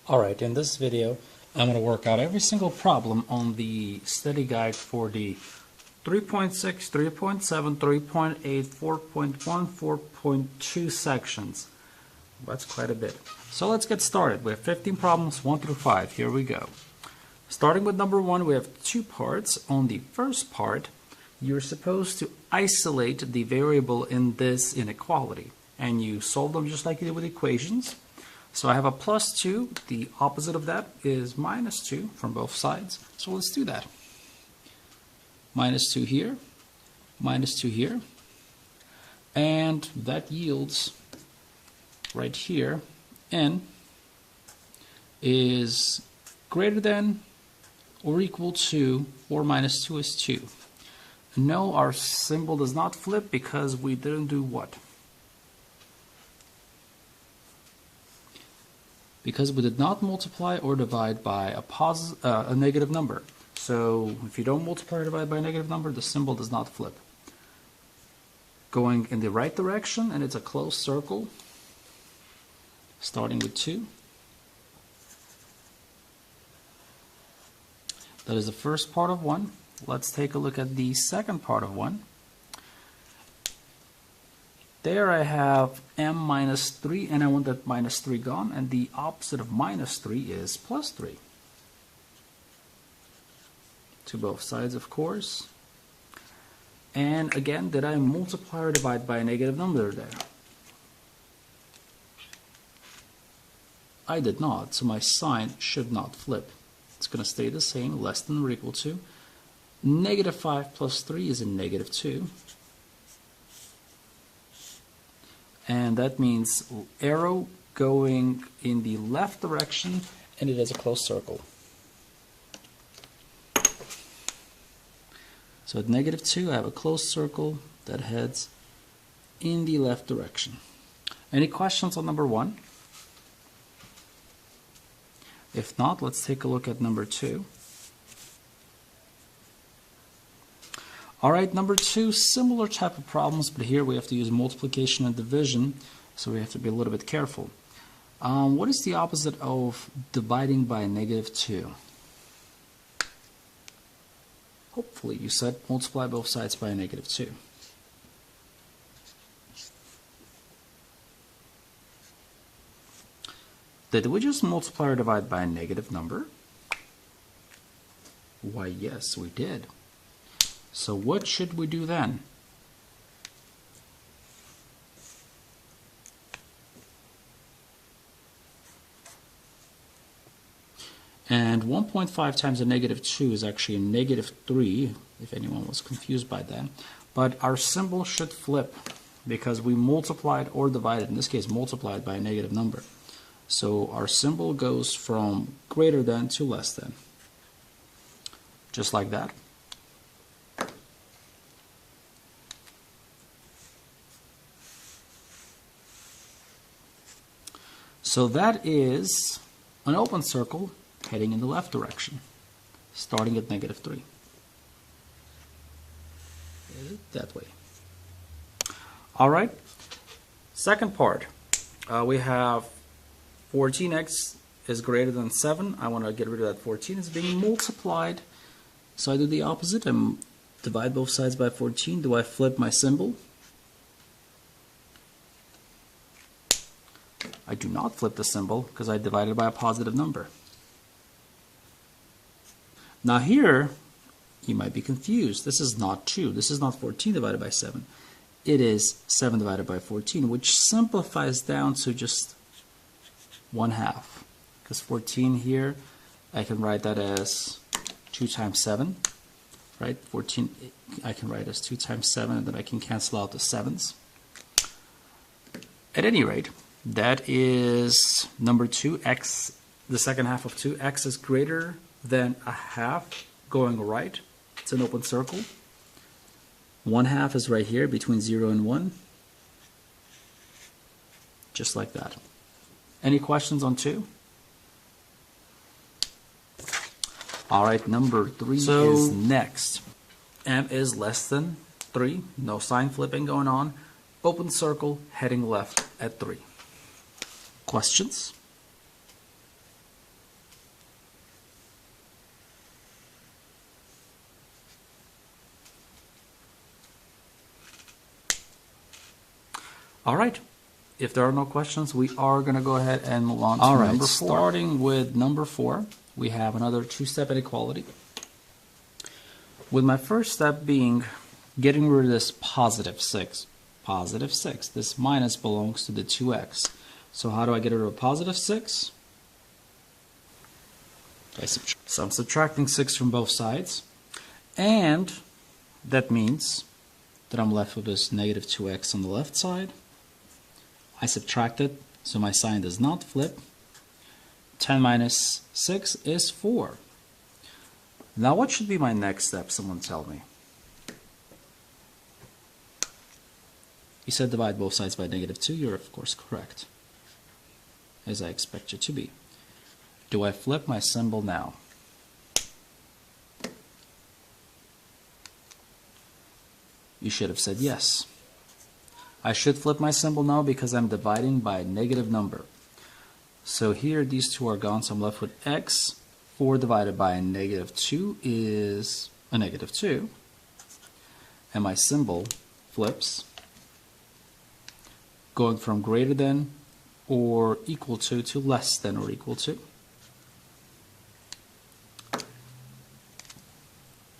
Alright, in this video I'm going to work out every single problem on the study guide for the 3.6, 3.7, 3.8, 4.1, 4.2 sections. That's quite a bit. So let's get started. We have 15 problems, 1 through 5. Here we go. Starting with number 1, we have 2 parts. On the first part, you're supposed to isolate the variable in this inequality. And you solve them just like you did with equations. So I have a plus 2. The opposite of that is minus 2 from both sides. So let's do that. Minus 2 here, minus 2 here. And that yields right here, n is greater than or equal to 4 minus 2 is 2. No, our symbol does not flip because we didn't do what? Because we did not multiply or divide by a negative number. So if you don't multiply or divide by a negative number, the symbol does not flip. Going in the right direction, and it's a closed circle, starting with 2. That is the first part of 1. Let's take a look at the second part of 1. There I have m minus 3, and I want that minus 3 gone, and the opposite of minus 3 is plus 3. To both sides, of course. And again, did I multiply or divide by a negative number there? I did not, so my sign should not flip. It's going to stay the same, less than or equal to. Negative 5 plus 3 is a negative 2. And that means arrow going in the left direction, and it is a closed circle. So at negative 2, I have a closed circle that heads in the left direction. Any questions on number 1? If not, let's take a look at number 2. Alright, number 2, similar type of problems, but here we have to use multiplication and division, so we have to be a little bit careful. What is the opposite of dividing by negative 2? Hopefully you said multiply both sides by a negative 2. Did we just multiply or divide by a negative number? Why, yes, we did. So what should we do then? And 1.5 times a negative 2 is actually a negative 3, if anyone was confused by that. But our symbol should flip because we multiplied or divided, in this case multiplied by a negative number. So our symbol goes from greater than to less than. Just like that. So that is an open circle heading in the left direction, starting at negative 3. That way. All right. Second part. We have 14x is greater than 7. I want to get rid of that 14. It's being multiplied. So I do the opposite. I divide both sides by 14. Do I flip my symbol? I do not flip the symbol because I divided by a positive number. Now here, you might be confused. This is not true. This is not 14 divided by 7. It is 7 divided by 14, which simplifies down to just 1/2. Because 14 here, I can write that as 2 times 7. Right? 14 I can write as 2 times 7, and then I can cancel out the 7s. At any rate, that is number 2, x, the second half of 2. X is greater than a half going right. It's an open circle. 1/2 is right here between 0 and 1. Just like that. Any questions on 2? Alright, number 3 is next. M is less than 3. No sign flipping going on. Open circle heading left at 3. Questions? All right. If there are no questions, we are going to go ahead and move on to All right, number 4. Starting with number 4, we have another two-step inequality. With my first step being getting rid of this positive 6. Positive 6. This minus belongs to the 2x. So how do I get rid of a positive 6? So I'm subtracting 6 from both sides. And that means that I'm left with this negative 2x on the left side. I subtract it, so my sign does not flip. 10 minus 6 is 4. Now what should be my next step? Someone tell me. You said divide both sides by negative 2. You're of course correct, as I expect you to be. Do I flip my symbol now? You should have said yes. I should flip my symbol now because I'm dividing by a negative number. So here these two are gone, so I'm left with x. 4 divided by a negative 2 is a negative 2. And my symbol flips, going from greater than or equal to less than or equal to.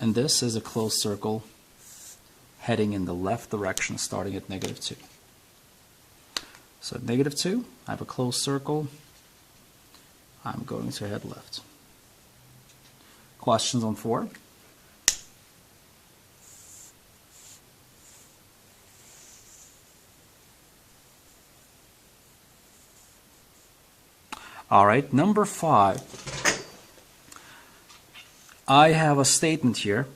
And this is a closed circle heading in the left direction, starting at negative 2. So at negative 2, I have a closed circle. I'm going to head left. Questions on 4? All right, number 5. I have a statement here,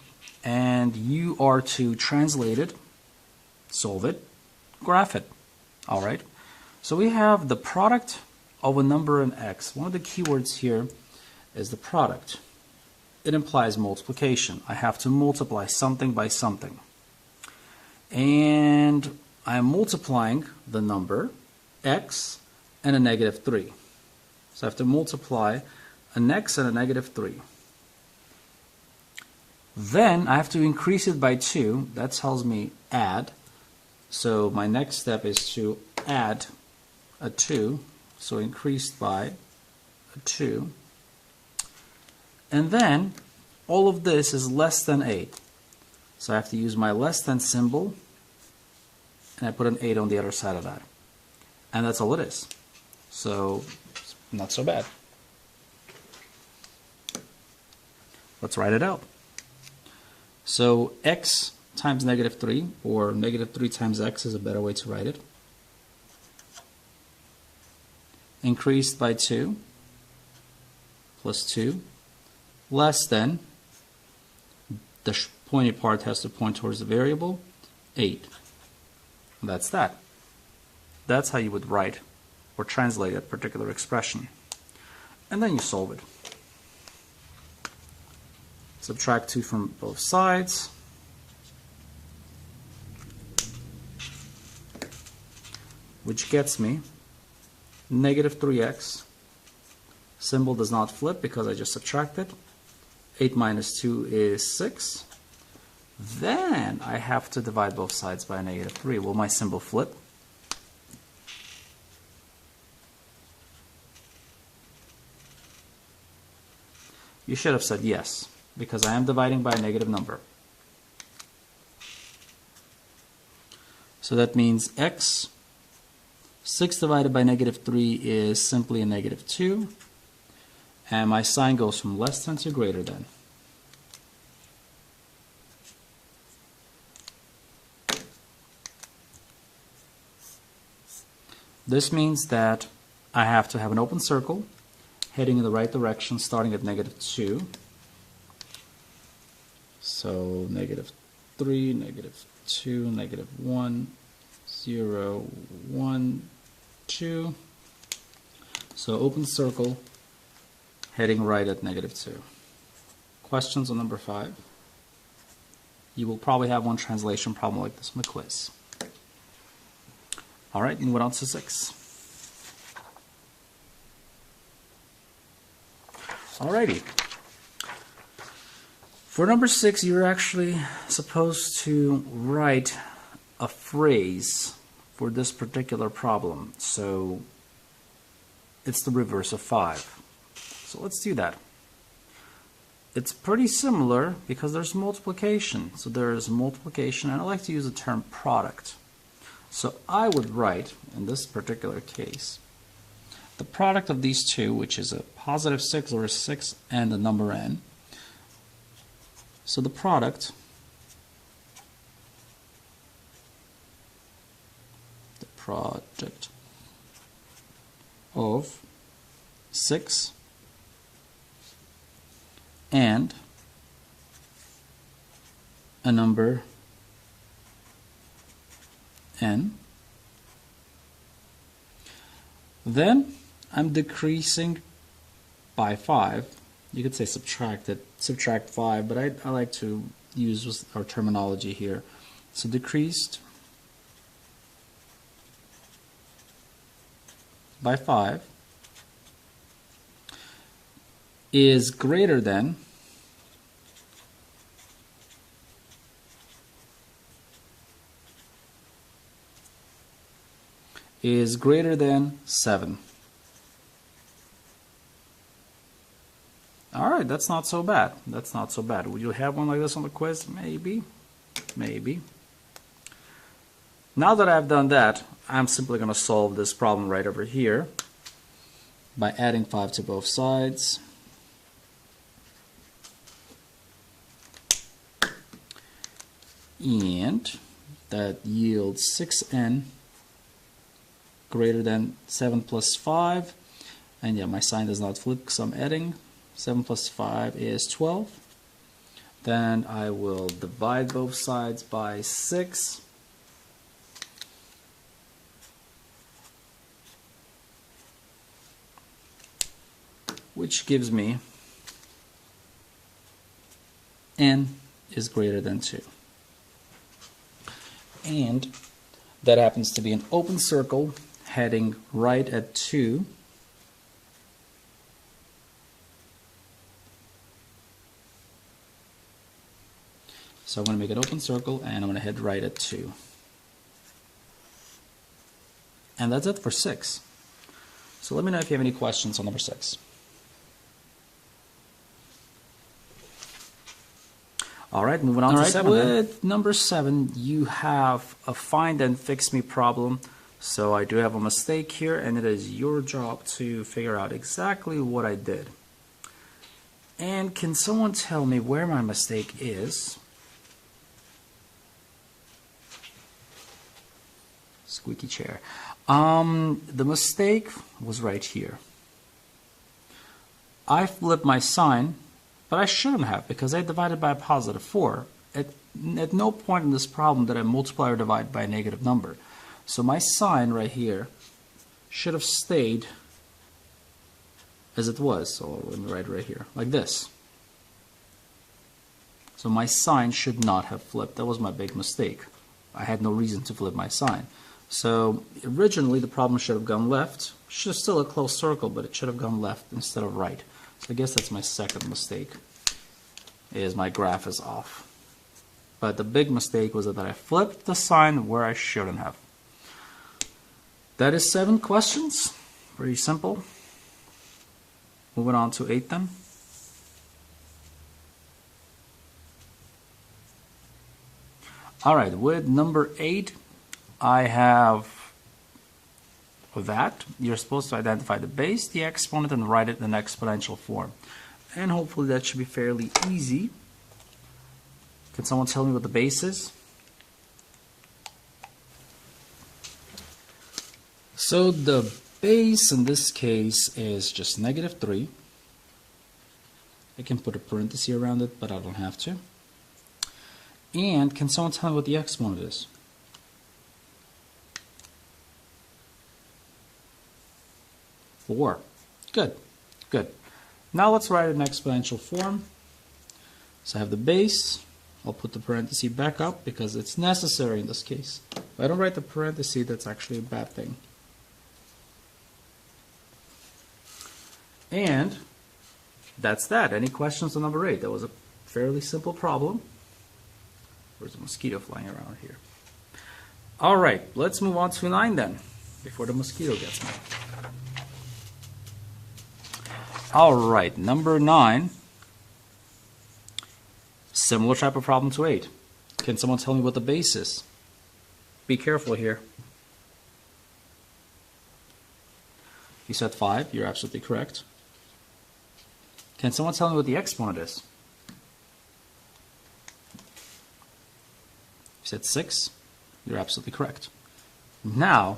and you are to translate it, solve it, graph it. All right. So we have the product of a number and x. One of the keywords here is the product. It implies multiplication. I have to multiply something by something. And I'm multiplying the number x and a negative 3. So I have to multiply an x and a negative 3. Then I have to increase it by 2. That tells me add. So my next step is to add a 2. So increased by a 2. And then all of this is less than 8. So I have to use my less than symbol. And I put an 8 on the other side of that. And that's all it is. So not so bad. Let's write it out. So x times negative 3, or negative 3 times x is a better way to write it. Increased by 2 plus 2 less than, the pointy part has to point towards the variable, 8. That's that. That's how you would write or translate that particular expression. And then you solve it. Subtract 2 from both sides. Which gets me negative 3x. Symbol does not flip because I just subtracted. 8 minus 2 is 6. Then I have to divide both sides by a negative 3. Will my symbol flip? You should have said yes, because I am dividing by a negative number. So that means x, 6 divided by negative 3 is simply a negative 2. And my sign goes from less than to greater than. This means that I have to have an open circle heading in the right direction, starting at negative 2. So negative 3, negative 2, negative 1, 0, 1, 2. So open circle heading right at negative 2. Questions on number 5? You will probably have one translation problem like this on the quiz. All right, moving on to 6. Alrighty. For number 6, you're actually supposed to write a phrase for this particular problem. So it's the reverse of 5. So let's do that. It's pretty similar because there's multiplication. So there's multiplication, and I like to use the term product. So I would write, in this particular case, the product of these two, which is a positive 6 or a 6 and the number n. So the product of 6 and a number n, then I'm decreasing by 5. You could say subtract 5, but I like to use our terminology here. So decreased by 5 is greater than is greater than 7. All right, that's not so bad. That's not so bad. Would you have one like this on the quiz? Maybe. Maybe. Now that I've done that, I'm simply going to solve this problem right over here by adding 5 to both sides. And that yields 6n greater than 7 plus 5. And yeah, my sign does not flip because I'm adding. 7 plus 5 is 12. Then I will divide both sides by 6. Which gives me n is greater than 2. And that happens to be an open circle heading right at 2. So I'm going to make an open circle and I'm going to head right at 2. And that's it for 6. So let me know if you have any questions on number 6. All right, moving on to 7. With number 7, you have a find and fix me problem. So I do have a mistake here, and it is your job to figure out exactly what I did. And can someone tell me where my mistake is? Squeaky chair. The mistake was right here. I flipped my sign, but I shouldn't have because I divided by a positive 4. At no point in this problem did I multiply or divide by a negative number. So my sign right here should have stayed as it was. So let me write it right here, like this. So my sign should not have flipped. That was my big mistake. I had no reason to flip my sign. So originally the problem should have gone left. Should have still a closed circle, but it should have gone left instead of right. So I guess that's my second mistake, is my graph is off. But the big mistake was that I flipped the sign where I shouldn't have. That is 7 questions. Pretty simple. Moving on to 8 then. All right, with number 8, I have that. You're supposed to identify the base, the exponent, and write it in an exponential form. And hopefully that should be fairly easy. Can someone tell me what the base is? So the base in this case is just negative 3. I can put a parenthesis around it, but I don't have to. And can someone tell me what the exponent is? Four. Good. Good. Now let's write it in exponential form. So I have the base. I'll put the parenthesis back up because it's necessary in this case. If I don't write the parenthesis, that's actually a bad thing. And that's that. Any questions on number 8? That was a fairly simple problem. There's a mosquito flying around here. All right, let's move on to 9 then, before the mosquito gets me. All right, number 9, similar type of problem to 8. Can someone tell me what the base is? Be careful here. You said 5, you're absolutely correct. Can someone tell me what the exponent is? You said 6, you're absolutely correct. Now,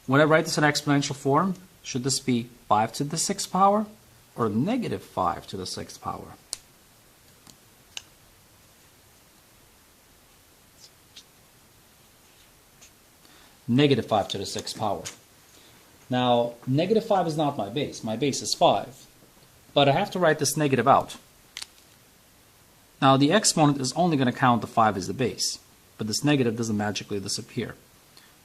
when I write this in exponential form, should this be 5 to the 6th power or negative 5 to the 6th power? Negative 5 to the 6th power. Now, negative 5 is not my base. My base is 5. But I have to write this negative out. Now, the exponent is only going to count the 5 as the base. But this negative doesn't magically disappear.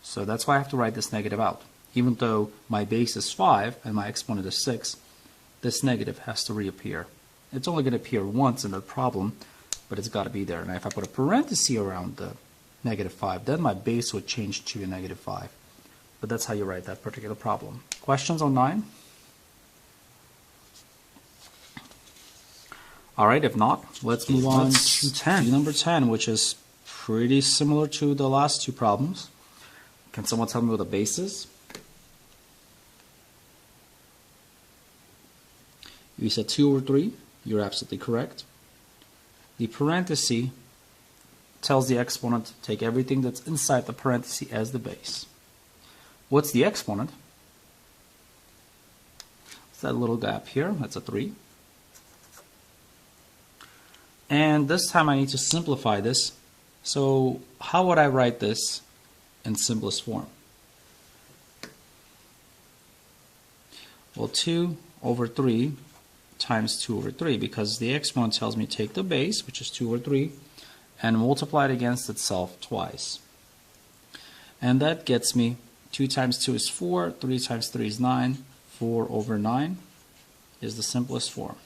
So that's why I have to write this negative out. Even though my base is 5 and my exponent is 6, this negative has to reappear. It's only going to appear once in the problem, but it's got to be there. And if I put a parenthesis around the negative 5, then my base would change to a negative 5. But that's how you write that particular problem. Questions on 9? All right, if not, let's move on to 10. Number 10, which is pretty similar to the last two problems. Can someone tell me what the base is? You said 2 over 3. You're absolutely correct. The parenthesis tells the exponent to take everything that's inside the parenthesis as the base. What's the exponent? It's that little gap here. That's a 3. And this time I need to simplify this. So how would I write this in simplest form? Well, 2 over 3 times 2 over 3, because the exponent tells me take the base, which is 2 over 3, and multiply it against itself twice. And that gets me 2 times 2 is 4, 3 times 3 is 9, 4 over 9 is the simplest form.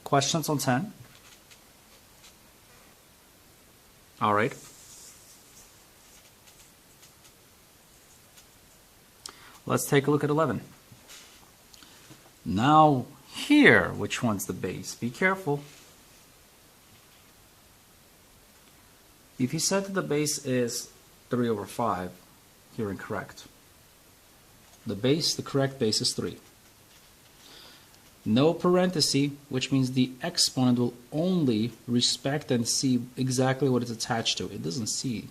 Questions on 10? All right. Let's take a look at 11. Now here, which one's the base? Be careful. If you said that the base is 3 over 5, you're incorrect. The correct base is 3. No parenthesis, which means the exponent will only respect and see exactly what it's attached to. It doesn't see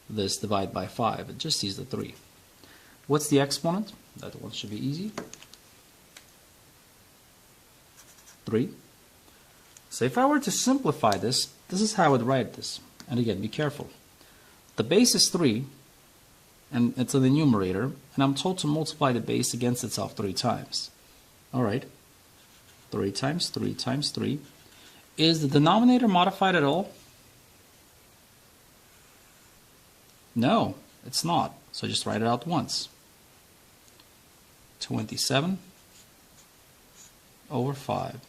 this divided by 5. It just sees the 3. What's the exponent? That one should be easy. 3. So if I were to simplify this, this is how I would write this. And again, be careful. The base is 3, and it's in the numerator, and I'm told to multiply the base against itself 3 times. All right. 3 times 3 times 3. Is the denominator modified at all? No, it's not. So just write it out once. 27 over 5.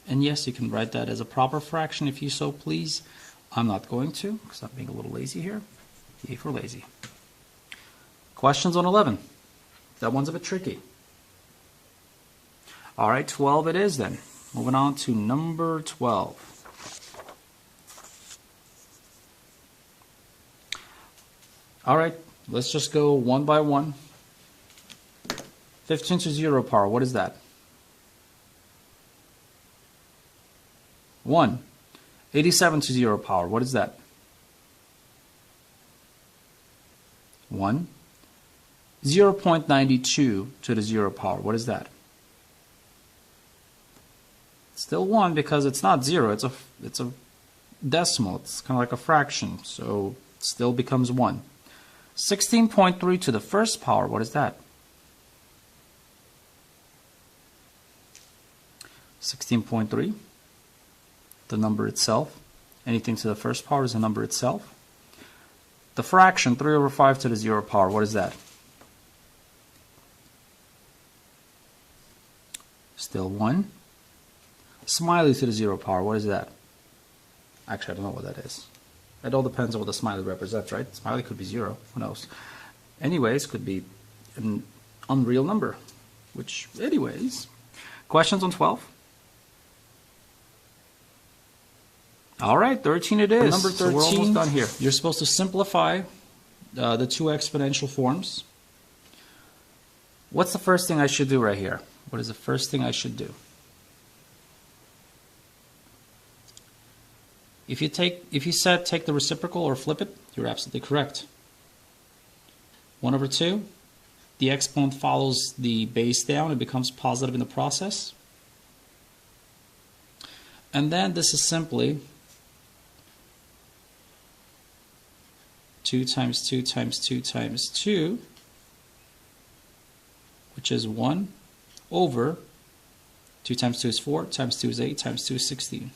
And yes, you can write that as a proper fraction if you so please. I'm not going to, because I'm being a little lazy here. Yay for lazy. Questions on 11? That one's a bit tricky. All right, 12 it is then. Moving on to number 12. All right, let's just go one by one. 15 to 0 power, what is that? 1. 87 to 0 power, what is that? 1. 0.92 to the 0 power, what is that? Still 1 because it's not 0, it's a decimal, it's kind of like a fraction, so it still becomes 1. 16.3 to the first power, what is that? 16.3, the number itself. Anything to the first power is a number itself. The fraction 3 over 5 to the 0 power, what is that? Still 1. Smiley to the 0 power, what is that? Actually, I don't know what that is. It all depends on what the smiley represents, right? Smiley could be 0, who knows? Anyways, could be an unreal number, which, anyways. Questions on 12? All right, 13 it is. Number 13, so we're almost done here. You're supposed to simplify the two exponential forms. What's the first thing I should do right here? What is the first thing I should do? If you said take the reciprocal or flip it, you're absolutely correct. 1/2, the exponent follows the base down, it becomes positive in the process. And then this is simply 2 times 2 times 2 times 2, which is 1 over 2 times 2 is 4, times 2 is 8, times 2 is 16.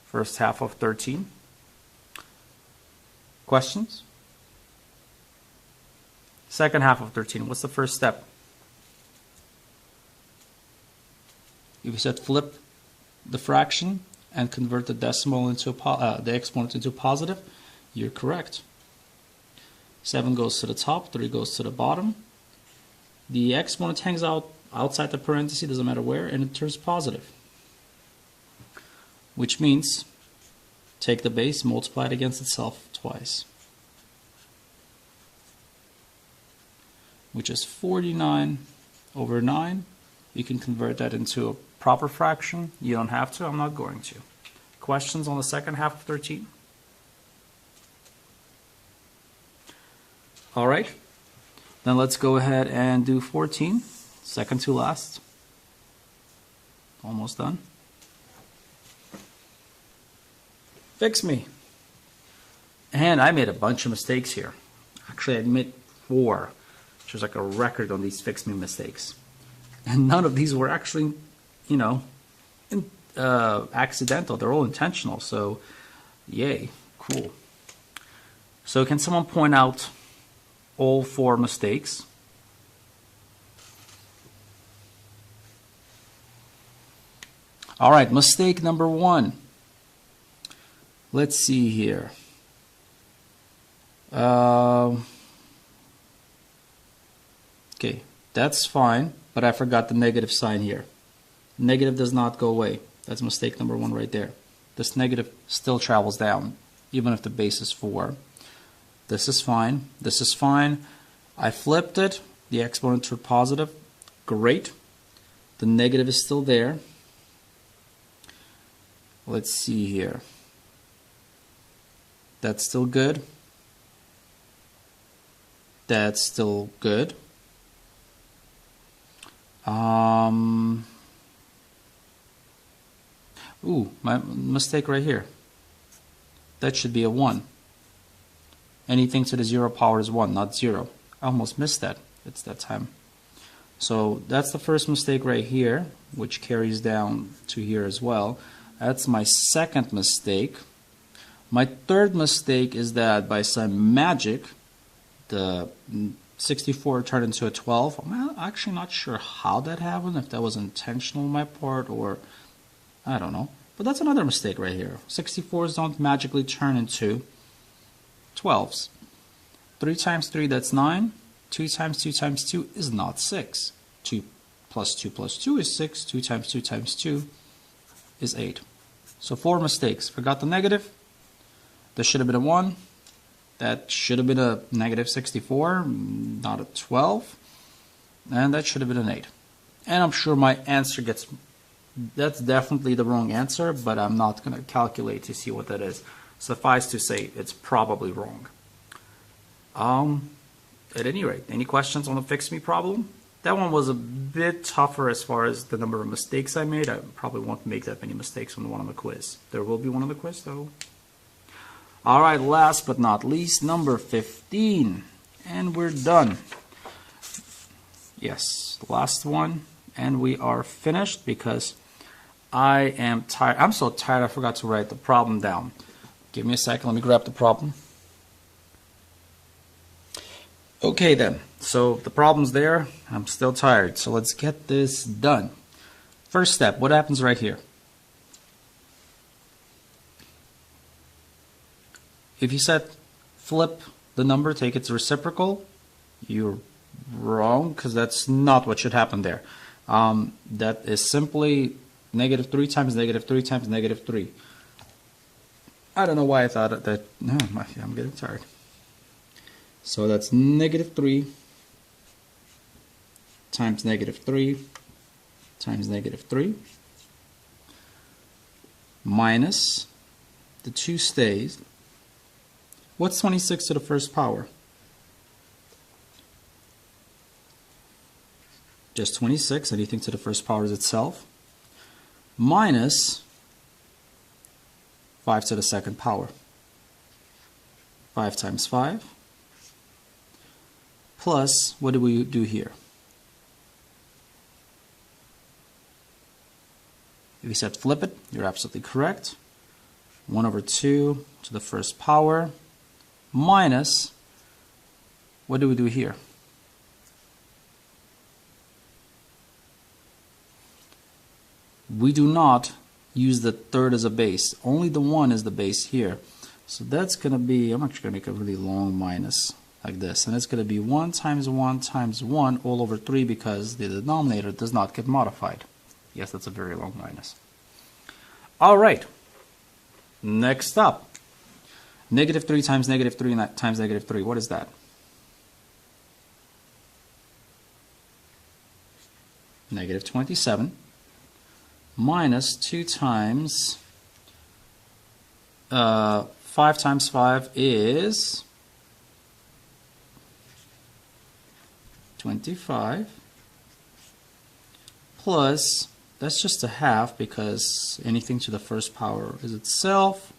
First half of 13. Questions? Second half of 13. What's the first step? If you said flip the fraction and convert the decimal into the exponent into positive, you're correct. 7 goes to the top, 3 goes to the bottom. The exponent hangs out outside the parenthesis, doesn't matter where, and it turns positive. Which means take the base, multiply it against itself twice. Which is 49 over 9. You can convert that into a proper fraction. You don't have to, I'm not going to. Questions on the second half of 13? All right, then let's go ahead and do 14, second to last. Almost done. Fix me. And I made a bunch of mistakes here. Actually, I admit 4, which was like a record on these fix me mistakes. And none of these were actually, you know, accidental. They're all intentional. So, yay, cool. So can someone point out all 4 mistakes? All right, mistake number 1. Let's see here. Okay, that's fine, but I forgot the negative sign here. Negative does not go away. That's mistake number 1 right there. This negative still travels down, even if the base is 4. This is fine. This is fine. I flipped it. The exponent turned positive. Great. The negative is still there. Let's see here. That's still good. That's still good. Ooh, my mistake right here. That should be a 1. Anything to the 0 power is 1, not 0. I almost missed that. It's that time. So that's the first mistake right here, which carries down to here as well. That's my second mistake. My third mistake is that by some magic, the 64 turned into a 12. I'm actually not sure how that happened, if that was intentional on my part or I don't know. But that's another mistake right here. 64s don't magically turn into 12s. 3 times 3, that's 9. 2 times 2 times 2 is not 6. 2 plus 2 plus 2 is 6. 2 times 2 times 2 is 8. So 4 mistakes. Forgot the negative. There should have been a 1. That should have been a negative 64, not a 12. And that should have been an 8. And I'm sure my answer gets... That's definitely the wrong answer, but I'm not going to calculate to see what that is. Suffice to say, it's probably wrong. At any rate, any questions on the fix me problem? That one was a bit tougher as far as the number of mistakes I made. I probably won't make that many mistakes on the one on the quiz. There will be one on the quiz, though. All right, last but not least, number 15. And we're done. Yes, last one. And we are finished because I am tired. I'm so tired I forgot to write the problem down. Give me a second. Let me grab the problem. Okay then. So the problem's there. I'm still tired. So let's get this done. First step. What happens right here? if you said flip the number, take its reciprocal, you're wrong, because that's not what should happen there. That is simply -3 times -3 times -3. I don't know why I thought that. No, I'm getting tired. So that's -3 times -3 times -3 minus the 2 stays. What's 26 to the first power? Just 26, anything to the first power is itself, minus 5 to the second power. 5 times 5, plus, what do we do here? If you said flip it, you're absolutely correct. 1 over 2 to the first power, minus, what do we do here? We do not use the third as a base. Only the 1 is the base here. So that's going to be, I'm actually going to make a really long minus like this. And it's going to be 1 times 1 times 1 all over 3 because the denominator does not get modified. Yes, that's a very long minus. All right. Next up. -3 times -3 times -3. What is that? -27 minus 2 times 5 times 5 is 25 plus, that's just a half because anything to the first power is itself,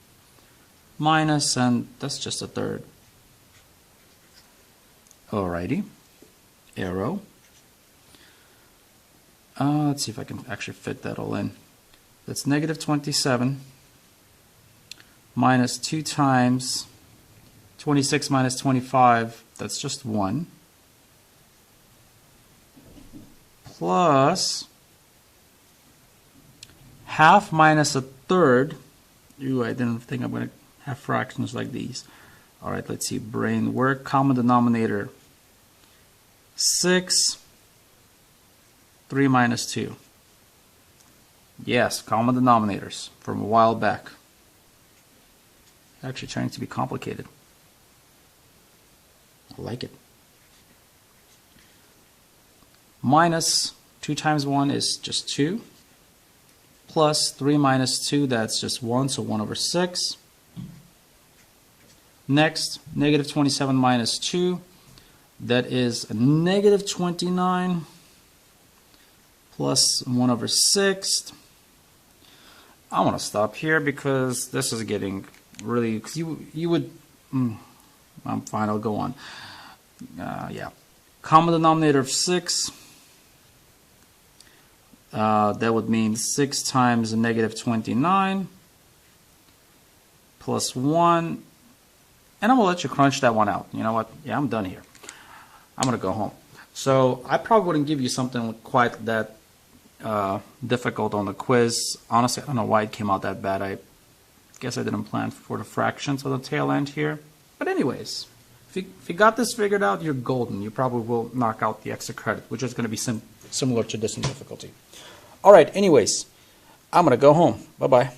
minus, and that's just a third. Alrighty, arrow. Let's see if I can actually fit that all in. That's -27 minus 2 times 26 minus 25, that's just 1, plus half minus a third. Ooh, I didn't think I'm going to have fractions like these. Alright, let's see, brain work, common denominator, 6, 3 minus 2. Yes, common denominators from a while back. Actually trying to be complicated. I like it. Minus 2 times 1 is just 2. Plus 3 minus 2, that's just 1, so 1 over 6. Next, -27 minus 2, that is a -29 plus 1 over 6. I want to stop here because this is getting really, because you would, I'm fine, I'll go on. Yeah, common denominator of 6, that would mean 6 times a -29 plus 1, and I'm going to let you crunch that one out. You know what? Yeah, I'm done here. I'm going to go home. So I probably wouldn't give you something quite that difficult on the quiz. Honestly, I don't know why it came out that bad. I guess I didn't plan for the fractions on the tail end here. But anyways, if you got this figured out, you're golden. You probably will knock out the extra credit, which is going to be similar to this in difficulty. All right, anyways, I'm going to go home. Bye-bye.